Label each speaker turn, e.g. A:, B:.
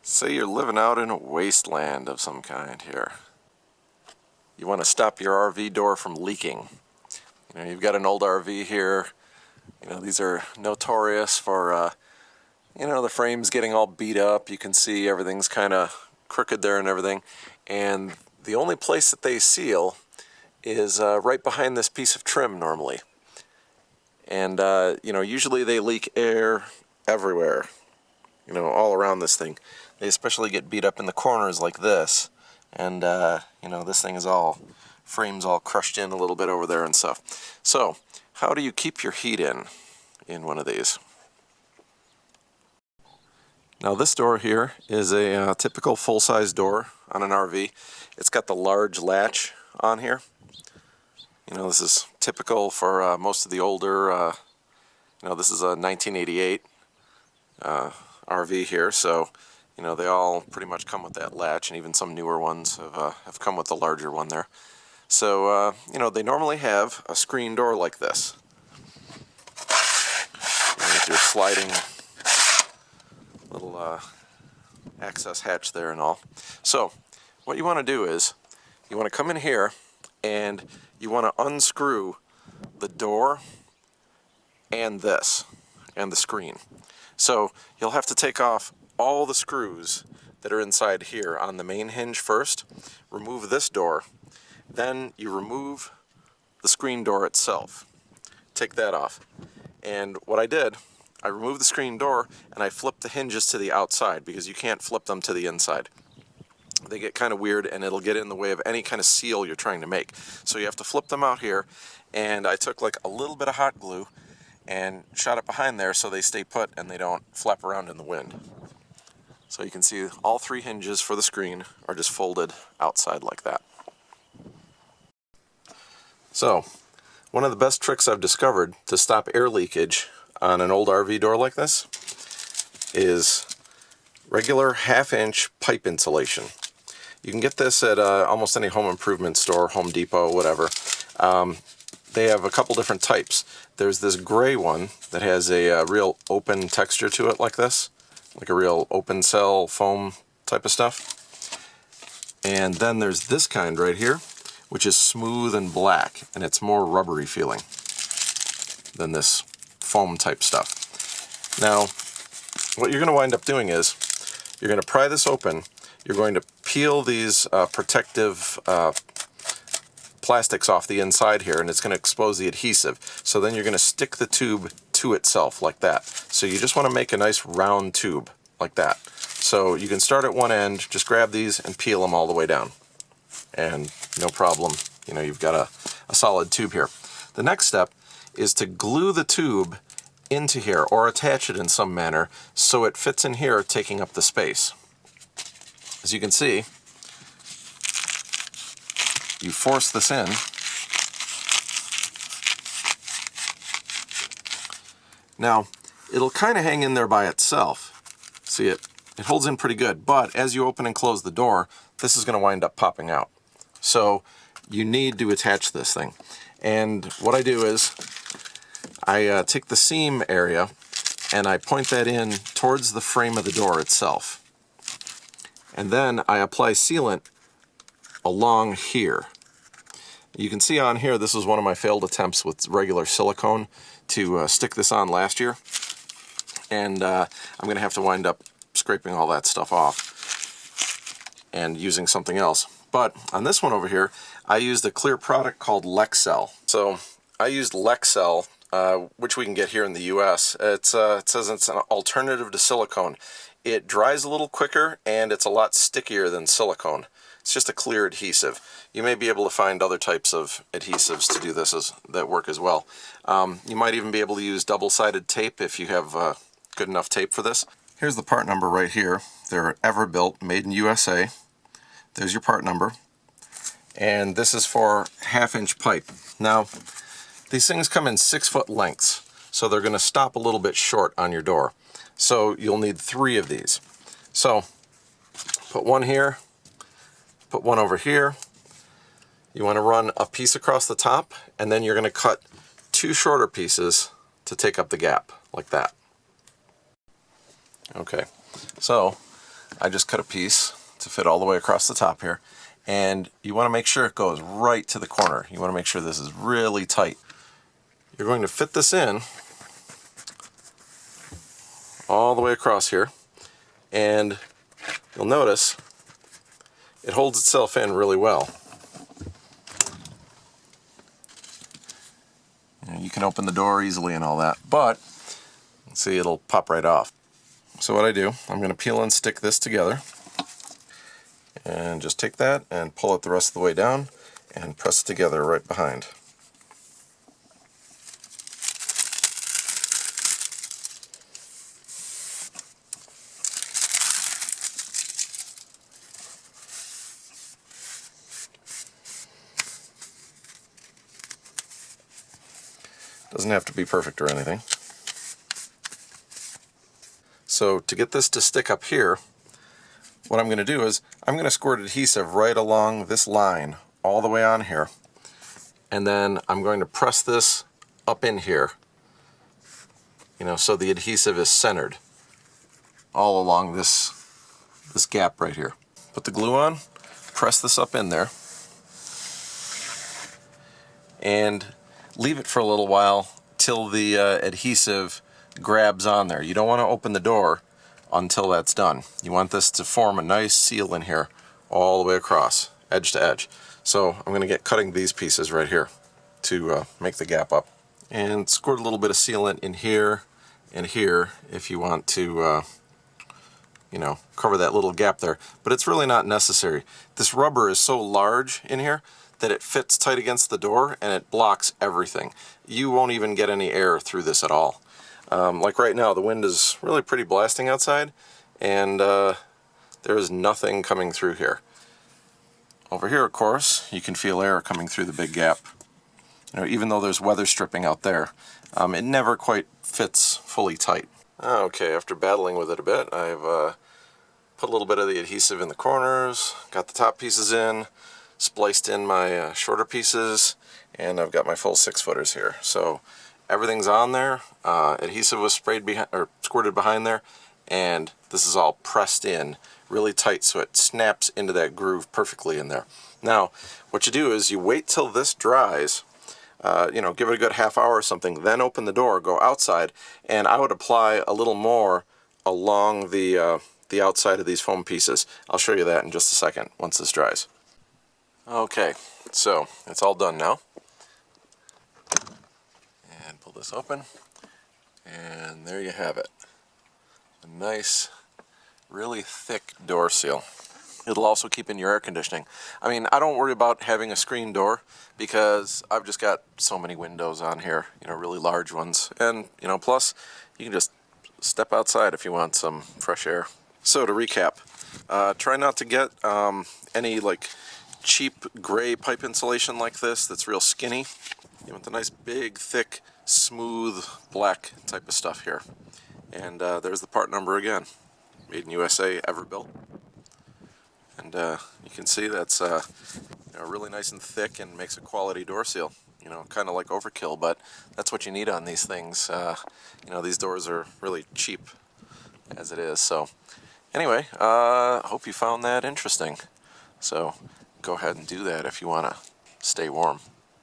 A: Say you're living out in a wasteland of some kind here. You want to stop your RV door from leaking. You know, you've got an old RV here. You know, these are notorious for, the frames getting all beat up. You can see everything's kind of crooked there and everything. And the only place that they seal is right behind this piece of trim normally. And, usually they leak air everywhere, all around this thing. They especially get beat up in the corners like this. And, this thing is frames all crushed in a little bit over there and stuff. So, how do you keep your heat in one of these? Now this door here is a typical full-size door on an RV. It's got the large latch on here. This is typical for most of the older, this is a 1988 RV here, so they all pretty much come with that latch, and even some newer ones have come with the larger one there. So, they normally have a screen door like this. With your sliding little access hatch there and all. So, what you want to do is, you want to come in here, and you want to unscrew the door and this, and the screen. So, you'll have to take off all the screws that are inside here on the main hinge first, remove this door, then you remove the screen door itself. Take that off. And what I did, I removed the screen door and I flipped the hinges to the outside because you can't flip them to the inside. They get kind of weird and it'll get in the way of any kind of seal you're trying to make. So you have to flip them out here, and I took like a little bit of hot glue and shot it behind there so they stay put and they don't flap around in the wind. So you can see all three hinges for the screen are just folded outside like that. So, one of the best tricks I've discovered to stop air leakage on an old RV door like this is regular 1/2-inch pipe insulation. You can get this at almost any home improvement store, Home Depot, whatever. They have a couple different types. There's this gray one that has a real open texture to it like this, like a real open cell foam type of stuff. And then there's this kind right here, which is smooth and black, and it's more rubbery feeling than this foam type stuff. Now, what you're going to wind up doing is, you're going to pry this open, you're going to peel these protective plastics off the inside here, and it's going to expose the adhesive. So then you're going to stick the tube to itself like that. So you just want to make a nice round tube like that. So you can start at one end, just grab these and peel them all the way down. And no problem, you've got a solid tube here. The next step is to glue the tube into here, or attach it in some manner so it fits in here, taking up the space. As you can see, you force this in, now it'll kind of hang in there by itself. See, it holds in pretty good, but as you open and close the door, this is going to wind up popping out. So you need to attach this thing. And what I do is I take the seam area and I point that in towards the frame of the door itself. And then I apply sealant along here. You can see on here, this was one of my failed attempts with regular silicone to stick this on last year. And I'm going to have to wind up scraping all that stuff off and using something else. But on this one over here, I used a clear product called Lexcel. So I used Lexcel, which we can get here in the US. It says it's an alternative to silicone. It dries a little quicker and it's a lot stickier than silicone. It's just a clear adhesive. You may be able to find other types of adhesives to do this that work as well. You might even be able to use double-sided tape if you have good enough tape for this. Here's the part number right here. They're Everbuilt, made in USA. There's your part number. And this is for 1/2-inch pipe. Now, these things come in 6-foot lengths, so they're going to stop a little bit short on your door. So you'll need 3 of these. So, put one here, put one over here. You want to run a piece across the top, and then you're going to cut 2 shorter pieces to take up the gap, like that. Okay, so I just cut a piece to fit all the way across the top here, and you want to make sure it goes right to the corner. You want to make sure this is really tight. You're going to fit this in all the way across here, and you'll notice it holds itself in really well. You can open the door easily and all that, but see, it'll pop right off. So what I do, I'm going to peel and stick this together, and just take that and pull it the rest of the way down and press it together right behind. Doesn't have to be perfect or anything. So to get this to stick up here, what I'm going to do is I'm going to squirt adhesive right along this line all the way on here, and then I'm going to press this up in here, so the adhesive is centered all along this gap right here. Put the glue on, press this up in there, and leave it for a little while till the adhesive grabs on there. You don't want to open the door until that's done. You want this to form a nice seal in here all the way across, edge to edge. So I'm going to get cutting these pieces right here to make the gap up. And squirt a little bit of sealant in here and here if you want to cover that little gap there. But it's really not necessary. This rubber is so large in here that it fits tight against the door and it blocks everything. You won't even get any air through this at all. Like right now, the wind is really pretty blasting outside, and there is nothing coming through here. Over here, of course, you can feel air coming through the big gap. Even though there's weather stripping out there, it never quite fits fully tight. Okay, after battling with it a bit, I've put a little bit of the adhesive in the corners, got the top pieces in, spliced in my shorter pieces, and I've got my full 6-footers here. So everything's on there. Adhesive was squirted behind there, and this is all pressed in really tight so it snaps into that groove perfectly in there. Now, what you do is you wait till this dries, give it a good half hour or something, then open the door, go outside, and I would apply a little more along the outside of these foam pieces. I'll show you that in just a second once this dries. Okay, so it's all done now. And pull this open, and there you have it. A nice, really thick door seal. It'll also keep in your air conditioning. I mean, I don't worry about having a screen door because I've just got so many windows on here, really large ones. And, plus, you can just step outside if you want some fresh air. So to recap, try not to get any cheap gray pipe insulation like this that's real skinny. You want the nice big, thick, smooth, black type of stuff here. And there's the part number again. Made in USA, ever built. And you can see that's really nice and thick and makes a quality door seal. Kind of like overkill, but that's what you need on these things. These doors are really cheap as it is. So anyway, hope you found that interesting. So go ahead and do that if you want to stay warm.